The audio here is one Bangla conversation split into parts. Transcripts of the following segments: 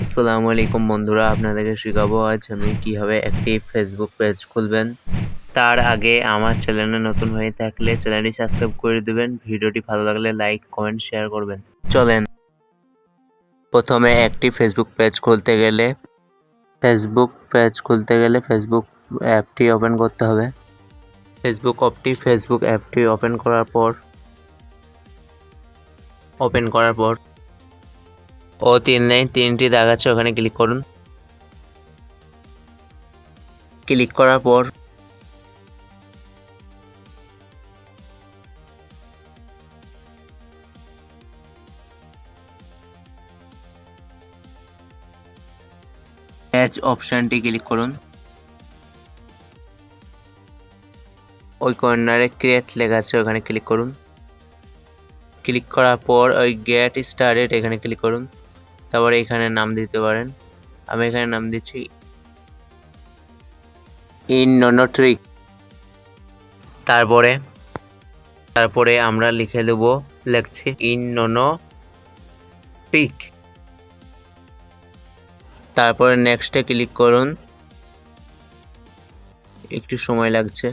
আসসালামু আলাইকুম বন্ধুরা, আপনাদেরকে শেখাবো আজ আমি কিভাবে একটি ফেসবুক পেজ খুলবেন। তার আগে আমার চ্যানেলে নতুন হয়ে থাকলে চ্যানেলটি সাবস্ক্রাইব করে দেবেন। ভিডিওটি ভালো লাগলে লাইক কমেন্ট শেয়ার করবেন। চলেন, প্রথমে একটি ফেসবুক পেজ খুলতে গেলে ফেসবুক অ্যাপটি ওপেন করতে হবে। ফেসবুক অ্যাপটি ওপেন করার পর ও তিনটি দাগ আছে, ওখানে ক্লিক করুন। ক্লিক করার পর পেজ অপশনটি ক্লিক করুন। ওই কর্নারে ক্রিয়েট লেখা আছে, ওখানে ক্লিক করুন। ক্লিক করার পর ওই গেট স্টার্টেড এখানে ক্লিক করুন। তারপরে এখানে নাম দিতে পারেন। আমি এখানে নাম দিচ্ছি ইননোট্রিক। তারপরে আমরা লিখছি ইননোট্রিক। তারপরে নেক্সটে ক্লিক করুন। একটু সময় লাগছে।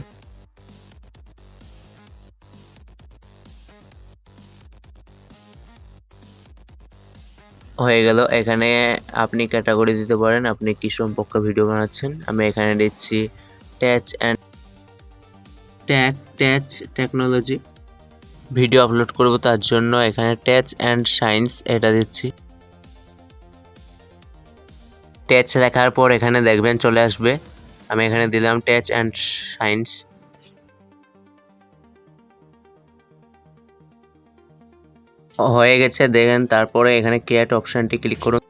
হয়ে গেল। এখানে আপনি ক্যাটাগরি দিতে পারেন, আপনি কি সম্পর্কে ভিডিও বানাচ্ছেন। আমি এখানে দিচ্ছি টেচ টেকনোলজি। ভিডিও আপলোড করব, তার জন্য এখানে টেচ অ্যান্ড সায়েন্স এটা দিচ্ছি। টেচ লেখার পর এখানে দেখবেন চলে আসবে। আমি এখানে দিলাম টেচ অ্যান্ড সায়েন্স। হয়ে গেছে দেখেন। তারপরে এখানে ক্রিয়েট অপশনটি ক্লিক করুন।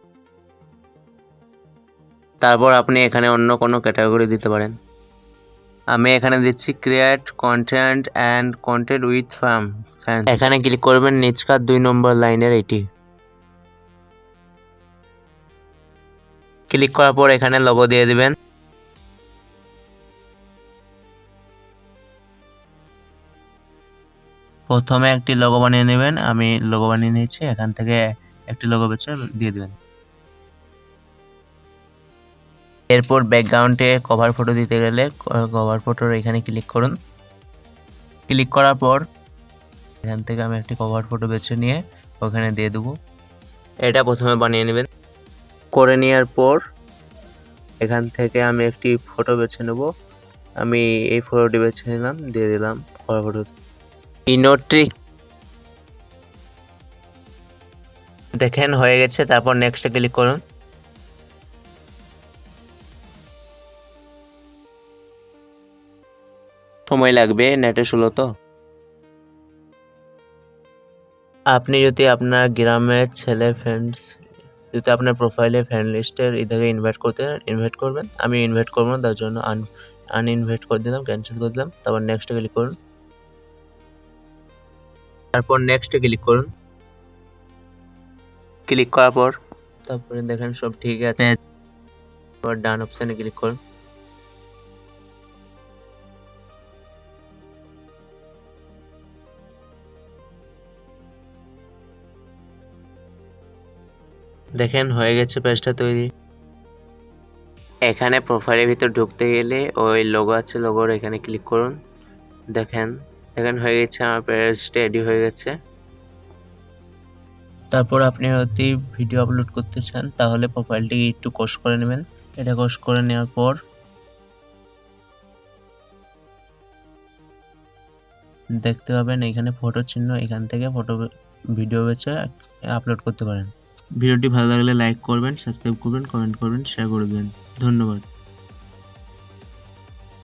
তারপর আপনি এখানে অন্য কোনো ক্যাটাগরি দিতে পারেন। আমি এখানে দিচ্ছি create content and content with fans. এখানে ক্লিক করবেন নিচকার 2 নম্বর লাইনের এটি। ক্লিক করার পর এখানে লোগো দিয়ে দিবেন। প্রথমে একটি লোগো বানিয়ে নেবেন। আমি লোগো বানিয়ে নিয়েছি, এখান থেকে একটি লোগো বেছে দিয়ে দিবেন। এরপর ব্যাকগ্রাউন্ডে কভার ফটো দিতে গেলে কভার ফটোর এখানে ক্লিক করুন। ক্লিক করার পর এখান থেকে আমি একটি কভার ফটো বেছে নিয়ে ওখানে দিয়ে দেবো। এটা প্রথমে বানিয়ে নেবেন। করে নেওয়ার পর এখান থেকে আমি একটি ফটো বেছে নেব। আমি এই ফটোটি বেছে নিলাম, দিয়ে দিলাম কভার ফটো। ইনোট্রিক দেখেন হয়ে গেছে। তারপর নেক্সটে ক্লিক করুন। সময় লাগবে, নেটে স্লো তো। আপনি যদি আপনার গ্রামের ছেলে ফ্রেন্ডস যদি আপনার প্রোফাইলে ফ্রেন্ড লিস্টের এদিকে ইনভাইট করবেন। আমি ইনভাইট করবো না, তার জন্য আনইনভাইট করে দিলাম, ক্যান্সেল করে দিলাম। তারপর নেক্সটে ক্লিক করুন। তারপর নেক্সটে ক্লিক করুন। ক্লিক করার পর তারপরে দেখেন সব ঠিক আছে। তারপর ডান অপশানে ক্লিক করুন। দেখেন হয়ে গেছে পেজটা তৈরি। এখানে প্রোফাইলের ভিতর ঢুকতে গেলে ওই লোগো আছে, লোগোর এখানে ক্লিক করুন। দেখেন হয়ে গেছে, আমার পেজটা রেডি হয়ে গেছে। তারপর আপনি যদি ভিডিও আপলোড করতে চান তাহলে প্রোফাইলটি একটু কষ করে নেবেন। এটা কষ করে নেওয়ার পর দেখতে পাবেন এখানে ফটো চিহ্ন, এখান থেকে ভিডিও বেছে আপলোড করতে পারেন। ভিডিওটি ভালো লাগলে লাইক করবেন, সাবস্ক্রাইব করবেন, কমেন্ট করবেন, শেয়ার করে দেবেন। ধন্যবাদ।